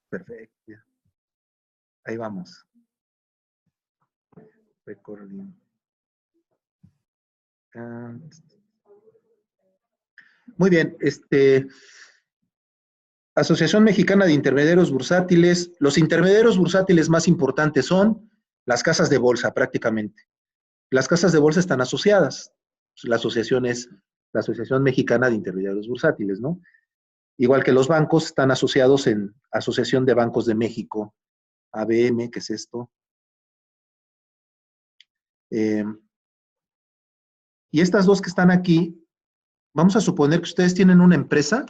Perfecto. Ya. Ahí vamos. Recording. Muy bien. Asociación Mexicana de Intermediarios Bursátiles. Los intermediarios bursátiles más importantes son las casas de bolsa, prácticamente. Las casas de bolsa están asociadas. La asociación es la Asociación Mexicana de Intermediarios Bursátiles, ¿no? Igual que los bancos están asociados en Asociación de Bancos de México, ABM, ¿qué es esto? Y estas dos que están aquí, vamos a suponer que ustedes tienen una empresa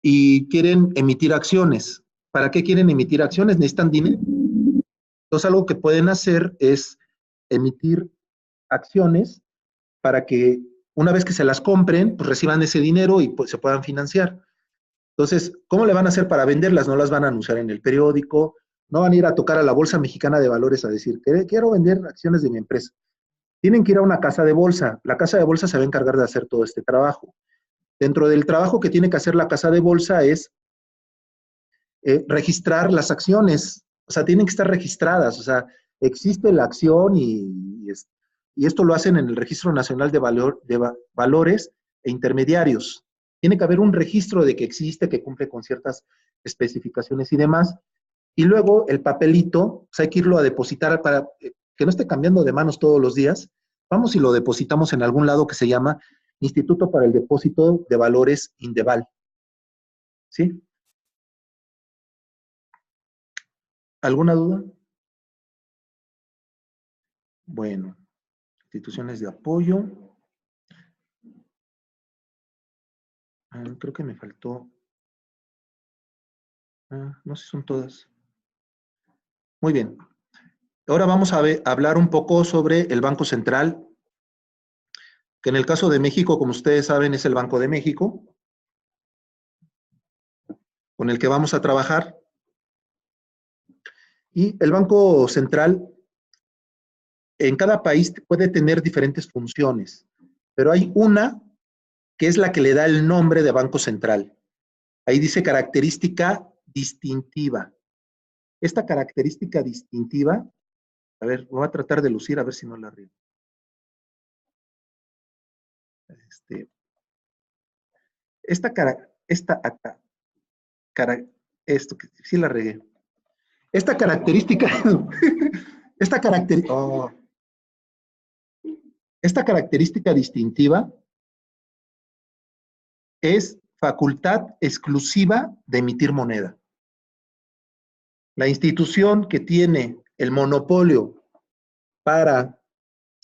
y quieren emitir acciones. ¿Para qué quieren emitir acciones? Necesitan dinero. Entonces, algo que pueden hacer es emitir acciones para que una vez que se las compren, pues reciban ese dinero y pues, se puedan financiar. Entonces, ¿cómo le van a hacer para venderlas? No las van a anunciar en el periódico, no van a ir a tocar a la Bolsa Mexicana de Valores a decir, quiero vender acciones de mi empresa. Tienen que ir a una casa de bolsa. La casa de bolsa se va a encargar de hacer todo este trabajo. Dentro del trabajo que tiene que hacer la casa de bolsa es registrar las acciones. O sea, tienen que estar registradas. O sea, existe la acción y esto lo hacen en el Registro Nacional de Valores e Intermediarios. Tiene que haber un registro de que existe, que cumple con ciertas especificaciones y demás. Y luego el papelito, pues hay que irlo a depositar para que no esté cambiando de manos todos los días. Vamos y lo depositamos en algún lado que se llama Instituto para el Depósito de Valores Indeval. ¿Sí? ¿Alguna duda? Bueno, instituciones de apoyo. Creo que me faltó. No sé si son todas. Muy bien. Ahora vamos a hablar un poco sobre el Banco Central, que en el caso de México, como ustedes saben, es el Banco de México, con el que vamos a trabajar. Y el Banco Central en cada país puede tener diferentes funciones, pero hay una que es la que le da el nombre de Banco Central. Ahí dice característica distintiva. Esta característica distintiva, a ver, voy a tratar de lucir a ver si no la riego. Esto que sí la regué. Esta característica, esta característica distintiva es facultad exclusiva de emitir moneda. La institución que tiene el monopolio para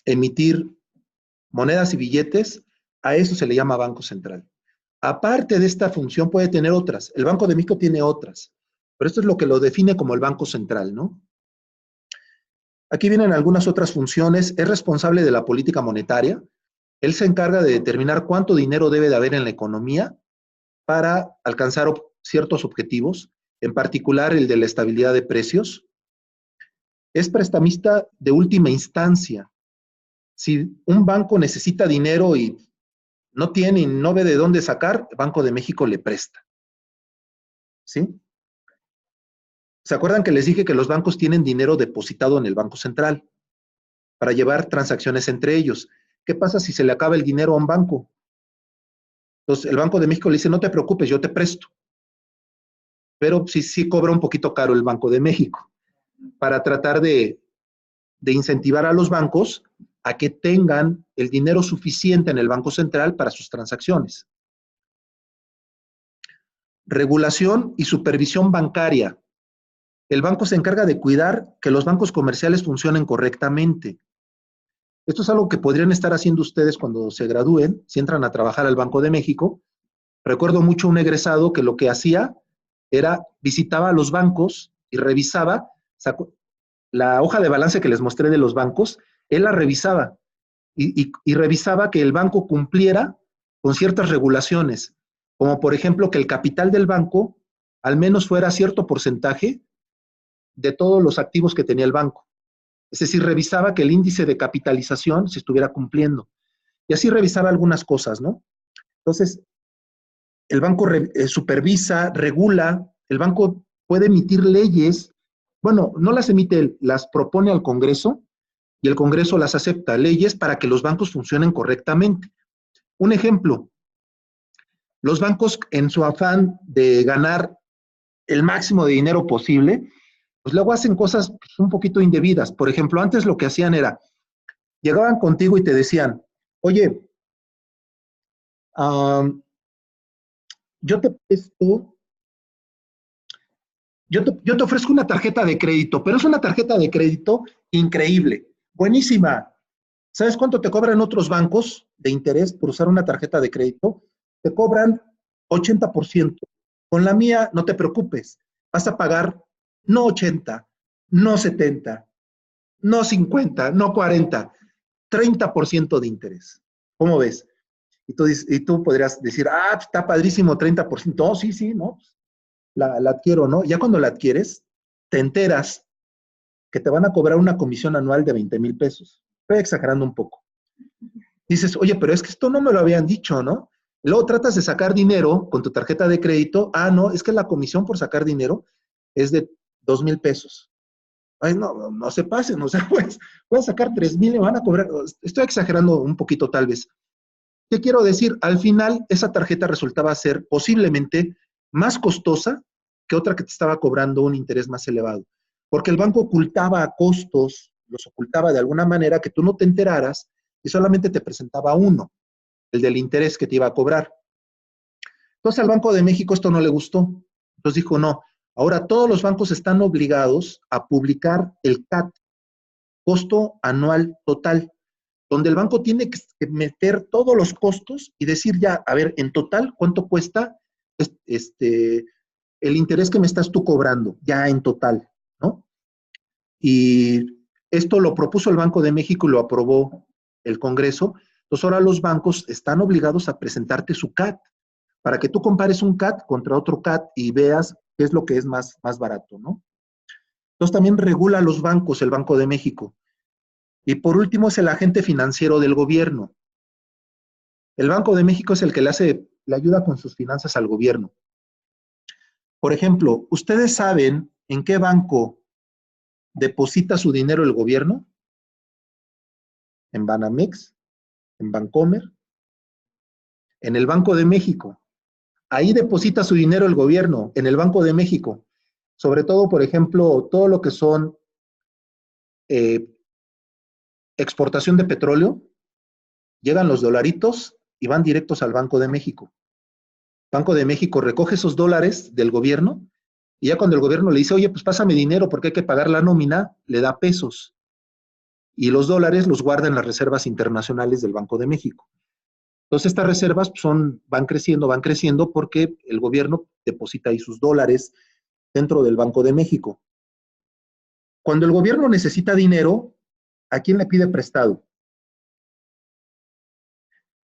emitir monedas y billetes, a eso se le llama Banco Central. Aparte de esta función puede tener otras. El Banco de México tiene otras, pero esto es lo que lo define como el Banco Central, ¿no? Aquí vienen algunas otras funciones. Es responsable de la política monetaria. Él se encarga de determinar cuánto dinero debe de haber en la economía para alcanzar ciertos objetivos, en particular el de la estabilidad de precios. Es prestamista de última instancia. Si un banco necesita dinero y no tiene y no ve de dónde sacar, el Banco de México le presta. ¿Sí? ¿Se acuerdan que les dije que los bancos tienen dinero depositado en el Banco Central para llevar transacciones entre ellos? ¿Qué pasa si se le acaba el dinero a un banco? Entonces, el Banco de México le dice, no te preocupes, yo te presto. Pero sí cobra un poquito caro el Banco de México para tratar de incentivar a los bancos a que tengan el dinero suficiente en el Banco Central para sus transacciones. Regulación y supervisión bancaria. El banco se encarga de cuidar que los bancos comerciales funcionen correctamente. Esto es algo que podrían estar haciendo ustedes cuando se gradúen, si entran a trabajar al Banco de México. Recuerdo mucho un egresado que lo que hacía era visitaba a los bancos y revisaba, la hoja de balance que les mostré de los bancos, él la revisaba y revisaba que el banco cumpliera con ciertas regulaciones, como por ejemplo que el capital del banco al menos fuera cierto porcentaje de todos los activos que tenía el banco. Es decir, revisaba que el índice de capitalización se estuviera cumpliendo. Y así revisaba algunas cosas, ¿no? Entonces, el banco supervisa, regula, el banco puede emitir leyes, bueno, no las emite él, las propone al Congreso y el Congreso las acepta, leyes para que los bancos funcionen correctamente. Un ejemplo, los bancos en su afán de ganar el máximo de dinero posible, pues luego hacen cosas pues, un poquito indebidas. Por ejemplo, antes lo que hacían era, llegaban contigo y te decían, oye, yo te presto, yo te ofrezco una tarjeta de crédito, pero es una tarjeta de crédito increíble, buenísima. ¿Sabes cuánto te cobran otros bancos de interés por usar una tarjeta de crédito? Te cobran 80%. Con la mía, no te preocupes, vas a pagar no 80, no 70, no 50, no 40, 30% de interés. ¿Cómo ves? Y tú podrías decir, ah, está padrísimo, 30%. No, sí, sí, no, la adquiero, ¿no? Ya cuando la adquieres, te enteras que te van a cobrar una comisión anual de 20,000 pesos. Estoy exagerando un poco. Dices, oye, pero es que esto no me lo habían dicho, ¿no? Luego tratas de sacar dinero con tu tarjeta de crédito. Ah, no, es que la comisión por sacar dinero es de 2,000 pesos. Ay, no, no se pasen, o sea, pues, pueden sacar 3,000 y me van a cobrar. Estoy exagerando un poquito tal vez. ¿Qué quiero decir? Al final, esa tarjeta resultaba ser posiblemente más costosa que otra que te estaba cobrando un interés más elevado, porque el banco ocultaba costos, los ocultaba de alguna manera que tú no te enteraras y solamente te presentaba uno, el del interés que te iba a cobrar. Entonces al Banco de México esto no le gustó. Entonces dijo, no, ahora todos los bancos están obligados a publicar el CAT, costo anual total, donde el banco tiene que meter todos los costos y decir ya, a ver, en total, ¿cuánto cuesta el interés que me estás tú cobrando? Ya en total, ¿no? Y esto lo propuso el Banco de México y lo aprobó el Congreso. Entonces ahora los bancos están obligados a presentarte su CAT para que tú compares un CAT contra otro CAT y veas qué es lo que es más barato, ¿no? Entonces también regula los bancos, el Banco de México. Y por último es el agente financiero del gobierno. El Banco de México es el que le ayuda con sus finanzas al gobierno. Por ejemplo, ¿ustedes saben en qué banco deposita su dinero el gobierno? En Banamex, en Bancomer, en el Banco de México. Ahí deposita su dinero el gobierno, en el Banco de México. Sobre todo, por ejemplo, todo lo que son eh, exportación de petróleo, llegan los dolaritos y van directos al Banco de México. Banco de México recoge esos dólares del gobierno y ya cuando el gobierno le dice, oye, pues pásame dinero porque hay que pagar la nómina, le da pesos. Y los dólares los guarda en las reservas internacionales del Banco de México. Entonces estas reservas van creciendo porque el gobierno deposita ahí sus dólares dentro del Banco de México. Cuando el gobierno necesita dinero, ¿a quién le pide prestado?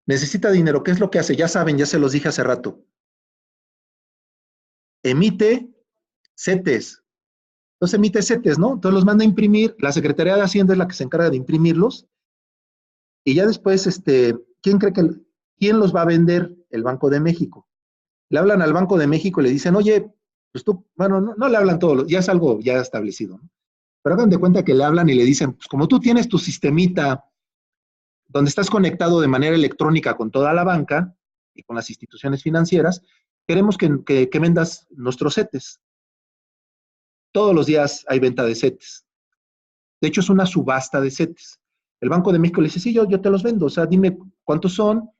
Necesita dinero, ¿qué es lo que hace? Ya saben, ya se los dije hace rato. Emite CETES. Entonces emite CETES, ¿no? Entonces los manda a imprimir, la Secretaría de Hacienda es la que se encarga de imprimirlos, y ya después, ¿quién cree quién los va a vender? El Banco de México. Le hablan al Banco de México y le dicen, oye, pues tú, bueno, no le hablan todos, ya es algo ya establecido, ¿no? Pero hagan de cuenta que le hablan y le dicen, pues como tú tienes tu sistemita donde estás conectado de manera electrónica con toda la banca y con las instituciones financieras, queremos que vendas nuestros CETES. Todos los días hay venta de CETES. De hecho, es una subasta de CETES. El Banco de México le dice, sí, yo te los vendo, o sea, dime cuántos son,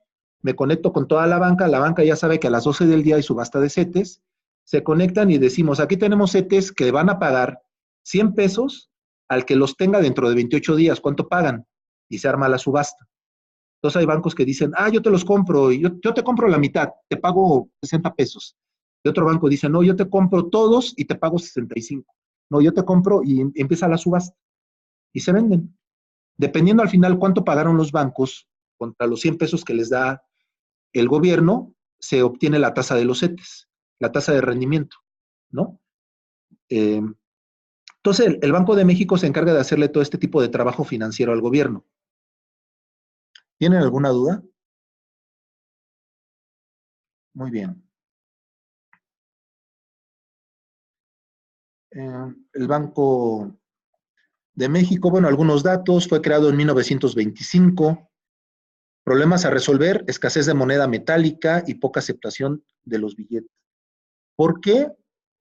me conecto con toda la banca ya sabe que a las 12 del día hay subasta de CETES, se conectan y decimos, aquí tenemos CETES que van a pagar 100 pesos al que los tenga dentro de 28 días, ¿cuánto pagan? Y se arma la subasta. Entonces hay bancos que dicen, ah, yo te los compro, y yo te compro la mitad, te pago 60 pesos. Y otro banco dice, no, yo te compro todos y te pago 65. No, yo te compro y empieza la subasta y se venden. Dependiendo al final cuánto pagaron los bancos contra los 100 pesos que les da el gobierno, se obtiene la tasa de los CETES, la tasa de rendimiento, ¿no? Eh, entonces, el Banco de México se encarga de hacerle todo este tipo de trabajo financiero al gobierno. ¿Tienen alguna duda? Muy bien. El Banco de México, bueno, algunos datos, fue creado en 1925. Problemas a resolver, escasez de moneda metálica y poca aceptación de los billetes. ¿Por qué?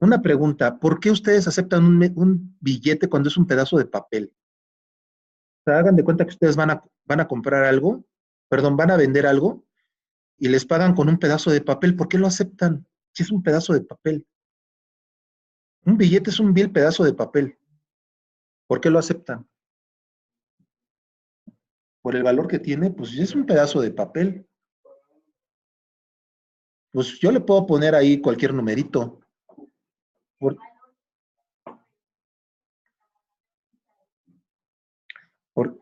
Una pregunta, ¿por qué ustedes aceptan un billete cuando es un pedazo de papel? O sea, hagan de cuenta que ustedes van a comprar algo, perdón, van a vender algo y les pagan con un pedazo de papel. ¿Por qué lo aceptan? Si es un pedazo de papel. Un billete es un vil pedazo de papel. ¿Por qué lo aceptan? Por el valor que tiene, pues es un pedazo de papel. Pues yo le puedo poner ahí cualquier numerito. Por, por,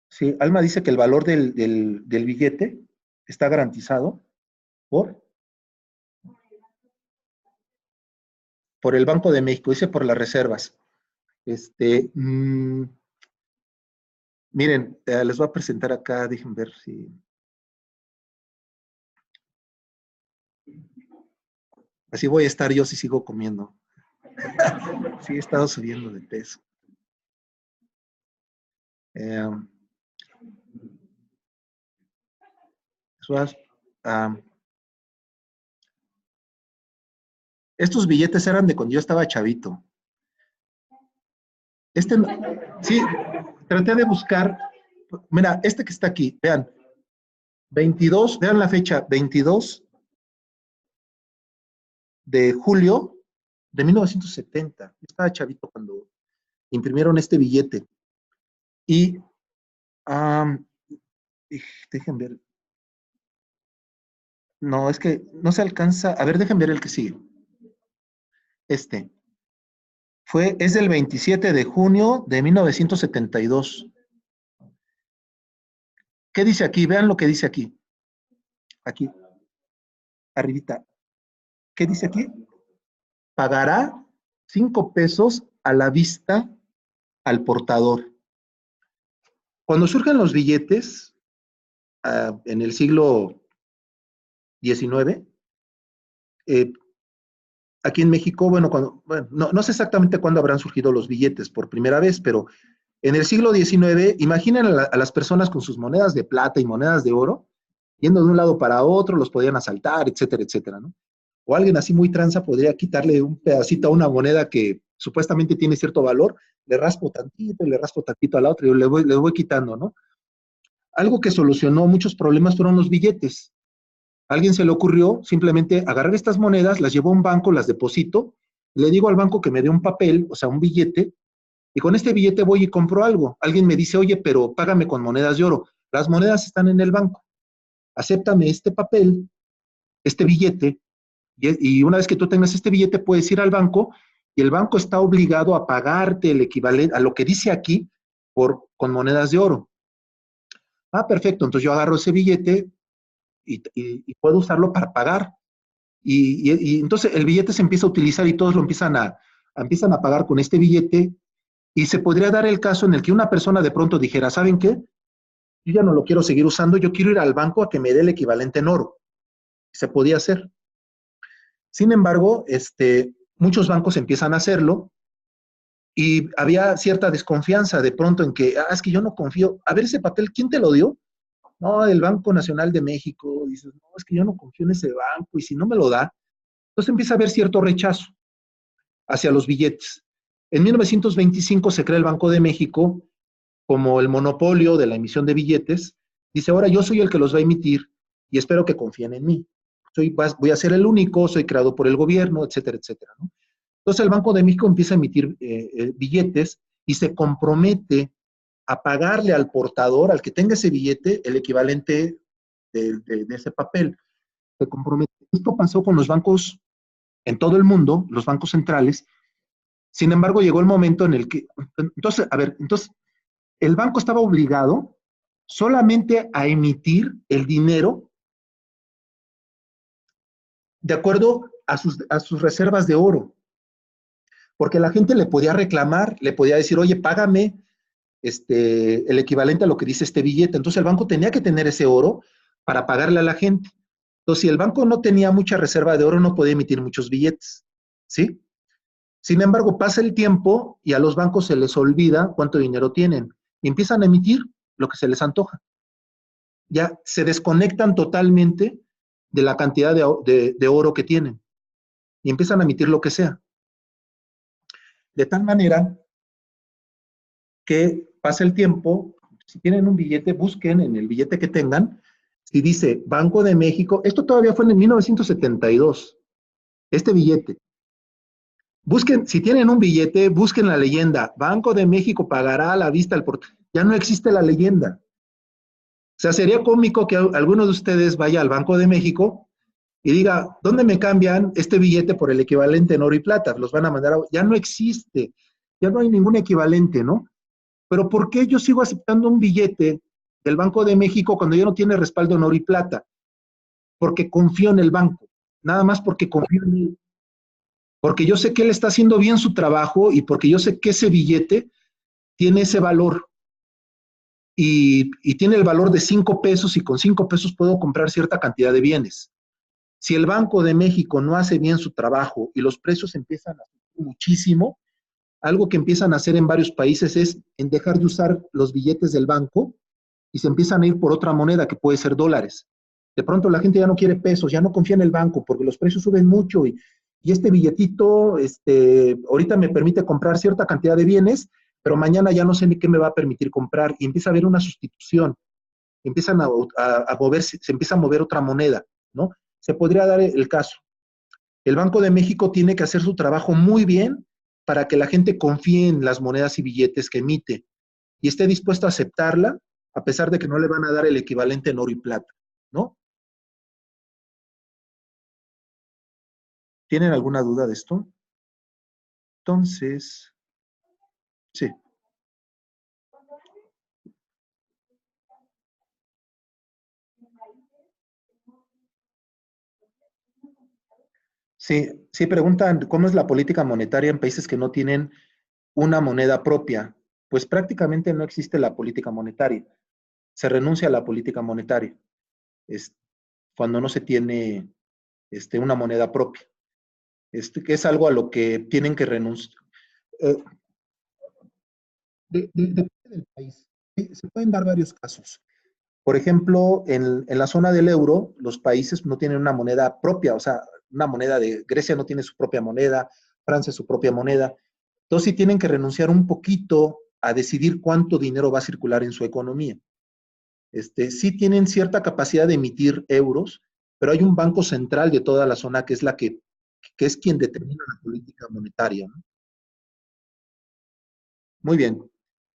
sí, Alma dice que el valor del billete está garantizado por, por el Banco de México, dice por las reservas. Este, miren, les voy a presentar acá, dejen ver si. Así voy a estar yo si sigo comiendo. Sí, he estado subiendo de peso. Eh, estos billetes eran de cuando yo estaba chavito. Este, sí, traté de buscar. Mira, este que está aquí, vean, 22, vean la fecha, 22 de julio de 1970. Yo estaba chavito cuando imprimieron este billete. Y um, dejen ver. No, es que no se alcanza. A ver, dejen ver el que sigue. Este. Es del 27 de junio de 1972. ¿Qué dice aquí? Vean lo que dice aquí. Aquí, arribita. ¿Qué dice aquí? Pagará 5 pesos a la vista al portador. Cuando surgen los billetes, en el siglo XIX, aquí en México, bueno, no sé exactamente cuándo habrán surgido los billetes por primera vez, pero en el siglo XIX, imaginen a las personas con sus monedas de plata y monedas de oro, yendo de un lado para otro, los podían asaltar, etcétera, etcétera, ¿no? O alguien así muy tranza podría quitarle un pedacito a una moneda que supuestamente tiene cierto valor, le raspo tantito y le raspo tantito a la otra y le voy quitando, ¿no? Algo que solucionó muchos problemas fueron los billetes. A alguien se le ocurrió simplemente agarrar estas monedas, las llevo a un banco, las deposito, le digo al banco que me dé un papel, o sea, un billete, y con este billete voy y compro algo. Alguien me dice, oye, pero págame con monedas de oro. Las monedas están en el banco. Acéptame este papel, este billete, y una vez que tú tengas este billete, puedes ir al banco y el banco está obligado a pagarte el equivalente a lo que dice aquí con monedas de oro. Ah, perfecto. Entonces yo agarro ese billete y puedo usarlo para pagar. Y entonces el billete se empieza a utilizar y todos lo empiezan a pagar con este billete. Y se podría dar el caso en el que una persona de pronto dijera, ¿saben qué? Yo ya no lo quiero seguir usando, yo quiero ir al banco a que me dé el equivalente en oro. Se podía hacer. Sin embargo, muchos bancos empiezan a hacerlo y había cierta desconfianza de pronto en que, es que yo no confío. A ver, ese papel, ¿quién te lo dio? No, el Banco Nacional de México. Dices, no, es que yo no confío en ese banco y si no me lo da, entonces empieza a haber cierto rechazo hacia los billetes. En 1925 se crea el Banco de México como el monopolio de la emisión de billetes. Dice, ahora yo soy el que los va a emitir y espero que confíen en mí. Voy a ser el único, soy creado por el gobierno, etcétera, etcétera, ¿no? Entonces el Banco de México empieza a emitir billetes y se compromete a pagarle al portador, al que tenga ese billete, el equivalente de ese papel. Se compromete. Esto pasó con los bancos en todo el mundo, los bancos centrales. Sin embargo, llegó el momento en el que, entonces, a ver, entonces, el banco estaba obligado solamente a emitir el dinero de acuerdo a sus reservas de oro, porque la gente le podía reclamar, le podía decir, oye, págame el equivalente a lo que dice este billete. Entonces el banco tenía que tener ese oro para pagarle a la gente. Entonces, si el banco no tenía mucha reserva de oro, no podía emitir muchos billetes, ¿sí? Sin embargo, pasa el tiempo y a los bancos se les olvida cuánto dinero tienen y empiezan a emitir lo que se les antoja. Ya se desconectan totalmente de la cantidad de oro que tienen y empiezan a emitir lo que sea. De tal manera que pasa el tiempo, si tienen un billete, busquen en el billete que tengan, si dice Banco de México, esto todavía fue en 1972, este billete. Busquen, si tienen un billete, busquen la leyenda, Banco de México pagará a la vista el portal. Ya no existe la leyenda. O sea, sería cómico que alguno de ustedes vaya al Banco de México y diga, ¿dónde me cambian este billete por el equivalente en oro y plata? Los van a mandar a... Ya no existe, ya no hay ningún equivalente, ¿no? Pero ¿por qué yo sigo aceptando un billete del Banco de México cuando ya no tiene respaldo en oro y plata? Porque confío en el banco, nada más porque confío en él. Porque yo sé que él está haciendo bien su trabajo y porque yo sé que ese billete tiene ese valor y tiene el valor de 5 pesos y con 5 pesos puedo comprar cierta cantidad de bienes. Si el Banco de México no hace bien su trabajo y los precios empiezan a subir muchísimo, algo que empiezan a hacer en varios países es en dejar de usar los billetes del banco y se empiezan a ir por otra moneda que puede ser dólares. De pronto la gente ya no quiere pesos, ya no confía en el banco porque los precios suben mucho y este billetito ahorita me permite comprar cierta cantidad de bienes, pero mañana ya no sé ni qué me va a permitir comprar y empieza a haber una sustitución, empiezan a mover, se empieza a mover otra moneda, ¿no? Se podría dar el caso. El Banco de México tiene que hacer su trabajo muy bien para que la gente confíe en las monedas y billetes que emite y esté dispuesto a aceptarla, a pesar de que no le van a dar el equivalente en oro y plata, ¿no? ¿Tienen alguna duda de esto? Entonces, sí. Sí, sí preguntan cómo es la política monetaria en países que no tienen una moneda propia. Pues prácticamente no existe la política monetaria. Se renuncia a la política monetaria. Es cuando no se tiene una moneda propia. Que es algo a lo que tienen que renunciar. Eh, Depende del país. Sí, se pueden dar varios casos. Por ejemplo, en la zona del euro, los países no tienen una moneda propia, o sea, una moneda de Grecia no tiene su propia moneda, Francia su propia moneda. Entonces, sí tienen que renunciar un poquito a decidir cuánto dinero va a circular en su economía. Sí tienen cierta capacidad de emitir euros, pero hay un banco central de toda la zona que es que es quien determina la política monetaria, ¿no? Muy bien.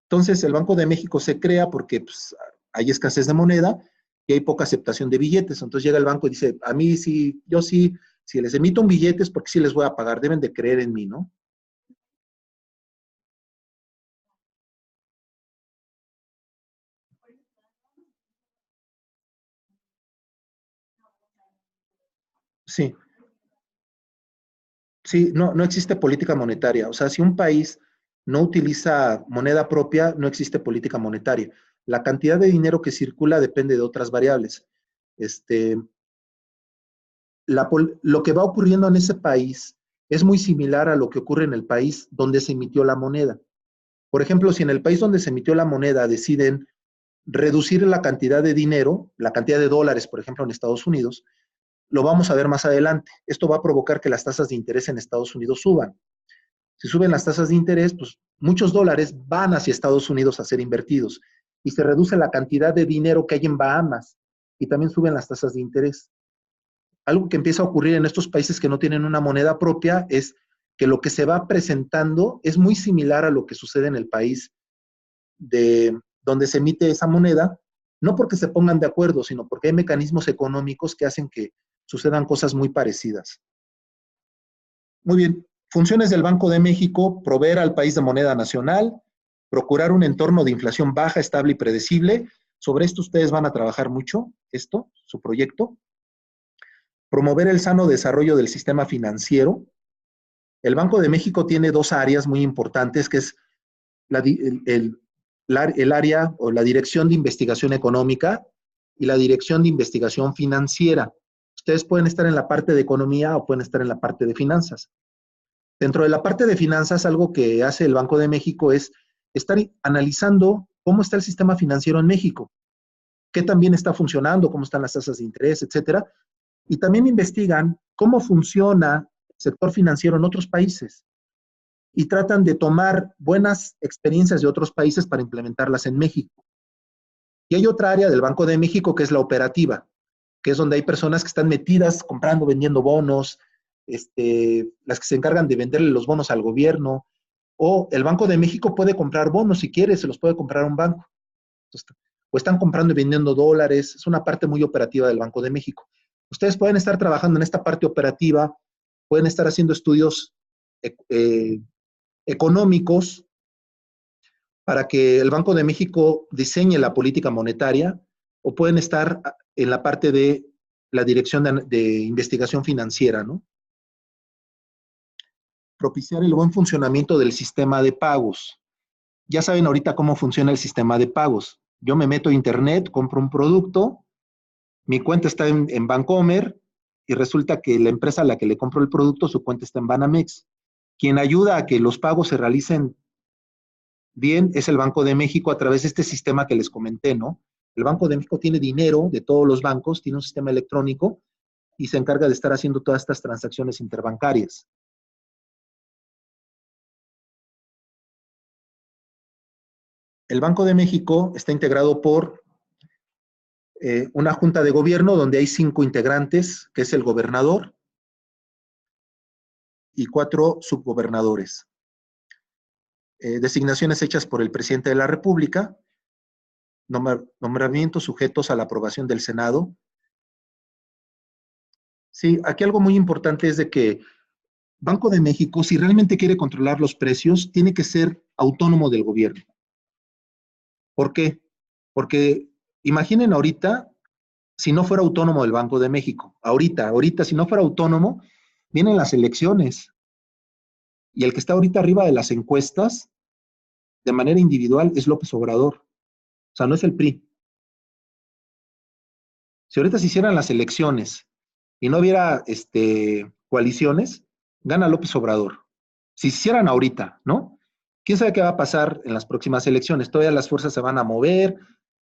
Entonces, el Banco de México se crea porque pues, hay escasez de moneda y hay poca aceptación de billetes. Entonces llega el banco y dice, a mí sí, yo sí, si les emito un billete es porque sí les voy a pagar, deben de creer en mí, ¿no? Sí, sí, no, no existe política monetaria. O sea, si un país no utiliza moneda propia, no existe política monetaria. La cantidad de dinero que circula depende de otras variables. Este, lo que va ocurriendo en ese país es muy similar a lo que ocurre en el país donde se emitió la moneda. Por ejemplo, si en el país donde se emitió la moneda deciden reducir la cantidad de dinero, la cantidad de dólares, por ejemplo, en Estados Unidos, lo vamos a ver más adelante. Esto va a provocar que las tasas de interés en Estados Unidos suban. Si suben las tasas de interés, pues muchos dólares van hacia Estados Unidos a ser invertidos y se reduce la cantidad de dinero que hay en Bahamas y también suben las tasas de interés. Algo que empieza a ocurrir en estos países que no tienen una moneda propia es que lo que se va presentando es muy similar a lo que sucede en el país de donde se emite esa moneda, no porque se pongan de acuerdo, sino porque hay mecanismos económicos que hacen que sucedan cosas muy parecidas. Muy bien, funciones del Banco de México: proveer al país de moneda nacional, procurar un entorno de inflación baja, estable y predecible. Sobre esto ustedes van a trabajar mucho, su proyecto. Promover el sano desarrollo del sistema financiero. El Banco de México tiene dos áreas muy importantes, que es la, el área o la Dirección de Investigación Económica y la Dirección de Investigación Financiera. Ustedes pueden estar en la parte de economía o pueden estar en la parte de finanzas. Dentro de la parte de finanzas, algo que hace el Banco de México es estar analizando cómo está el sistema financiero en México, qué también está funcionando, cómo están las tasas de interés, etcétera. Y también investigan cómo funciona el sector financiero en otros países y tratan de tomar buenas experiencias de otros países para implementarlas en México. Y hay otra área del Banco de México que es la operativa, que es donde hay personas que están metidas comprando, vendiendo bonos, las que se encargan de venderle los bonos al gobierno, o el Banco de México puede comprar bonos si quiere, se los puede comprar a un banco. Entonces, o están comprando y vendiendo dólares, es una parte muy operativa del Banco de México. Ustedes pueden estar trabajando en esta parte operativa, pueden estar haciendo estudios económicos para que el Banco de México diseñe la política monetaria, o pueden estar en la parte de la dirección de investigación financiera, ¿no? Propiciar el buen funcionamiento del sistema de pagos. Ya saben ahorita cómo funciona el sistema de pagos. Yo me meto a internet, compro un producto, mi cuenta está en Bancomer y resulta que la empresa a la que le compro el producto, su cuenta está en Banamex. Quien ayuda a que los pagos se realicen bien es el Banco de México a través de este sistema que les comenté, ¿no? El Banco de México tiene dinero de todos los bancos, tiene un sistema electrónico y se encarga de estar haciendo todas estas transacciones interbancarias. El Banco de México está integrado por una junta de gobierno donde hay 5 integrantes, que es el gobernador y 4 subgobernadores. Designaciones hechas por el presidente de la República, nombramientos sujetos a la aprobación del Senado. Sí, aquí algo muy importante es de que Banco de México, si realmente quiere controlar los precios, tiene que ser autónomo del gobierno. ¿Por qué? Porque imaginen ahorita, si no fuera autónomo del Banco de México, ahorita, si no fuera autónomo, vienen las elecciones y el que está ahorita arriba de las encuestas, de manera individual, es López Obrador. O sea, no es el PRI. Si ahorita se hicieran las elecciones y no hubiera coaliciones, gana López Obrador. Si se hicieran ahorita, ¿no? ¿Quién sabe qué va a pasar en las próximas elecciones? Todavía las fuerzas se van a mover,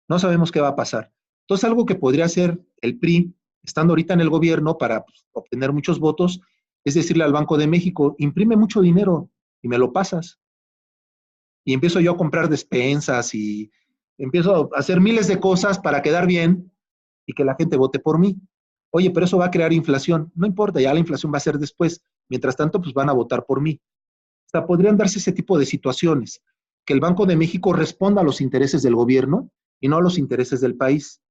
no sabemos qué va a pasar. Entonces, algo que podría hacer el PRI, estando ahorita en el gobierno para pues, obtener muchos votos, es decirle al Banco de México, imprime mucho dinero y me lo pasas. Y empiezo yo a comprar despensas y empiezo a hacer miles de cosas para quedar bien y que la gente vote por mí. Oye, pero eso va a crear inflación. No importa, ya la inflación va a ser después. Mientras tanto, pues van a votar por mí. O sea, podrían darse ese tipo de situaciones, que el Banco de México responda a los intereses del gobierno y no a los intereses del país.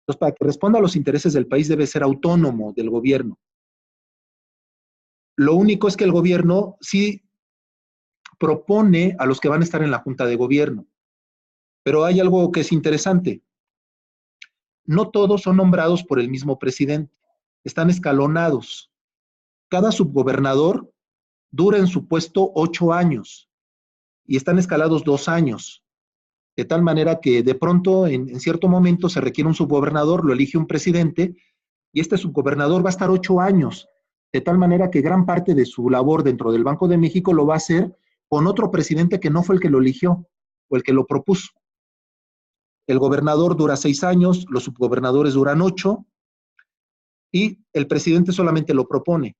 Entonces, para que responda a los intereses del país debe ser autónomo del gobierno. Lo único es que el gobierno sí propone a los que van a estar en la Junta de Gobierno. Pero hay algo que es interesante. No todos son nombrados por el mismo presidente. Están escalonados. Cada subgobernador dura en su puesto 8 años y están escalados 2 años. De tal manera que de pronto, en cierto momento, se requiere un subgobernador, lo elige un presidente y este subgobernador va a estar 8 años. De tal manera que gran parte de su labor dentro del Banco de México lo va a hacer con otro presidente que no fue el que lo eligió o el que lo propuso. El gobernador dura 6 años, los subgobernadores duran 8 y el presidente solamente lo propone.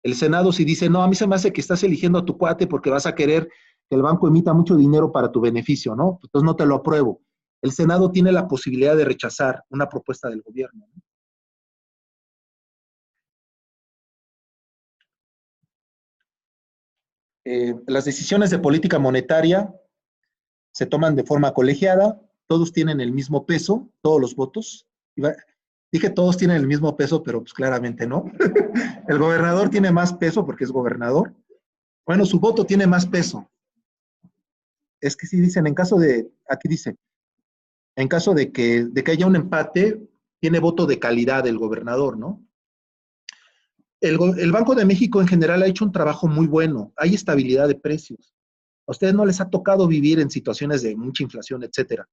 El Senado si dice, no, a mí se me hace que estás eligiendo a tu cuate porque vas a querer que el banco emita mucho dinero para tu beneficio, ¿no? Entonces no te lo apruebo. El Senado tiene la posibilidad de rechazar una propuesta del gobierno, ¿no? Las decisiones de política monetaria se toman de forma colegiada, todos tienen el mismo peso, todos los votos. Dije todos tienen el mismo peso, pero pues claramente no. El gobernador tiene más peso porque es gobernador. Bueno, su voto tiene más peso. Es que si dicen, en caso de, aquí dice, en caso de que haya un empate, tiene voto de calidad el gobernador, ¿no? El Banco de México en general ha hecho un trabajo muy bueno. Hay estabilidad de precios. A ustedes no les ha tocado vivir en situaciones de mucha inflación, etcétera.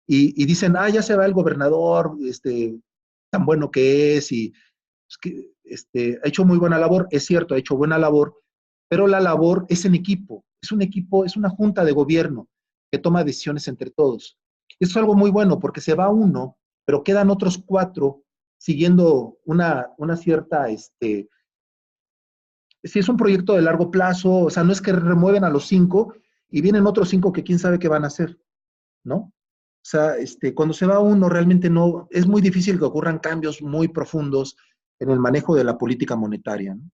Y dicen, ya se va el gobernador, tan bueno que es, y es que, ha hecho muy buena labor. Es cierto, ha hecho buena labor, pero la labor es en equipo, es una junta de gobierno que toma decisiones entre todos. Eso es algo muy bueno porque se va uno, pero quedan otros 4 siguiendo una cierta, si es un proyecto de largo plazo, o sea, no es que remueven a los 5 y vienen otros 5 que quién sabe qué van a hacer, ¿no? O sea, cuando se va uno realmente no, es muy difícil que ocurran cambios muy profundos en el manejo de la política monetaria, ¿no?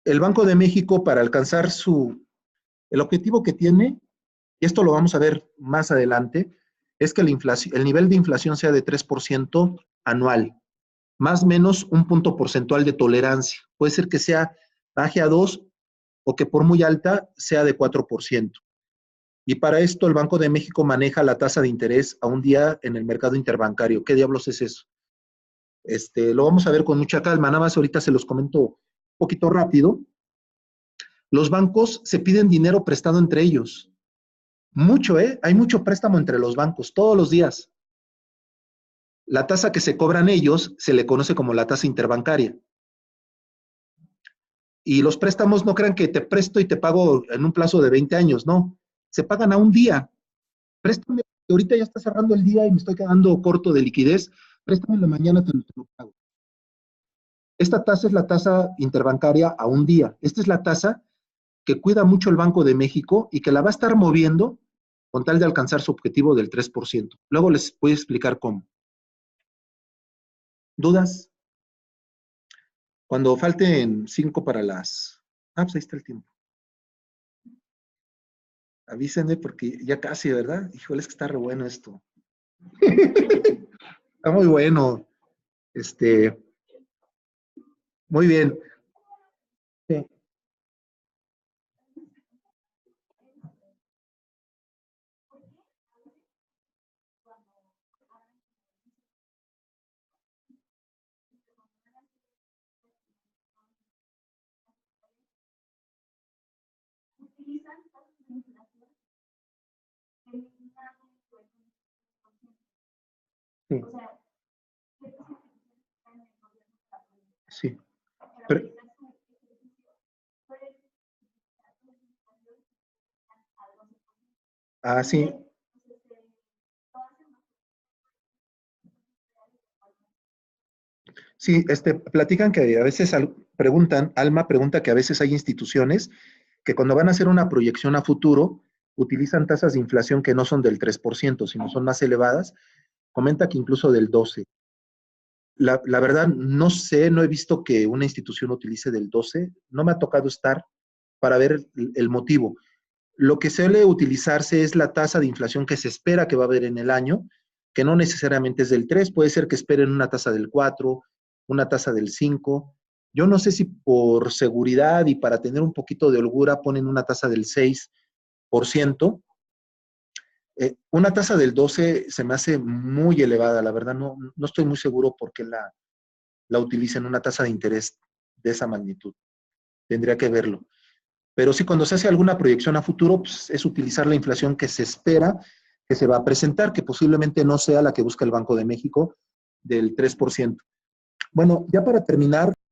El Banco de México para alcanzar el objetivo que tiene, y esto lo vamos a ver más adelante, es que el nivel de inflación sea de 3% anual, más o menos un punto porcentual de tolerancia. Puede ser que sea baje a 2 o que por muy alta sea de 4%. Y para esto el Banco de México maneja la tasa de interés a un día en el mercado interbancario. ¿Qué diablos es eso? Lo vamos a ver con mucha calma. Nada más ahorita se los comento un poquito rápido. Los bancos se piden dinero prestado entre ellos. Mucho, ¿eh? Hay mucho préstamo entre los bancos, todos los días. La tasa que se cobran ellos se le conoce como la tasa interbancaria. Y los préstamos no crean que te presto y te pago en un plazo de 20 años, no. Se pagan a un día. Préstame, ahorita ya está cerrando el día y me estoy quedando corto de liquidez. Préstame en la mañana, te lo pago. Esta tasa es la tasa interbancaria a un día. Esta es la tasa que cuida mucho el Banco de México y que la va a estar moviendo con tal de alcanzar su objetivo del 3%. Luego les voy a explicar cómo. ¿Dudas? Cuando falten 5 para las... Ah, pues ahí está el tiempo. Avísenme porque ya casi, ¿verdad? Híjole, es que está re bueno esto. Está muy bueno. Muy bien. Sí, sí, sí. Pero- sí. Sí, platican que a veces preguntan, Alma pregunta que a veces hay instituciones que cuando van a hacer una proyección a futuro utilizan tasas de inflación que no son del 3%, sino son más elevadas. Comenta que incluso del 12%. La verdad, no sé, no he visto que una institución utilice del 12%. No me ha tocado estar para ver el motivo. Lo que suele utilizarse es la tasa de inflación que se espera que va a haber en el año, que no necesariamente es del 3, puede ser que esperen una tasa del 4, una tasa del 5. Yo no sé si por seguridad y para tener un poquito de holgura ponen una tasa del 6%. Una tasa del 12 se me hace muy elevada, la verdad no estoy muy seguro por qué la utilicen una tasa de interés de esa magnitud. Tendría que verlo. Pero sí, cuando se hace alguna proyección a futuro, pues, es utilizar la inflación que se espera que se va a presentar, que posiblemente no sea la que busca el Banco de México del 3%. Bueno, ya para terminar,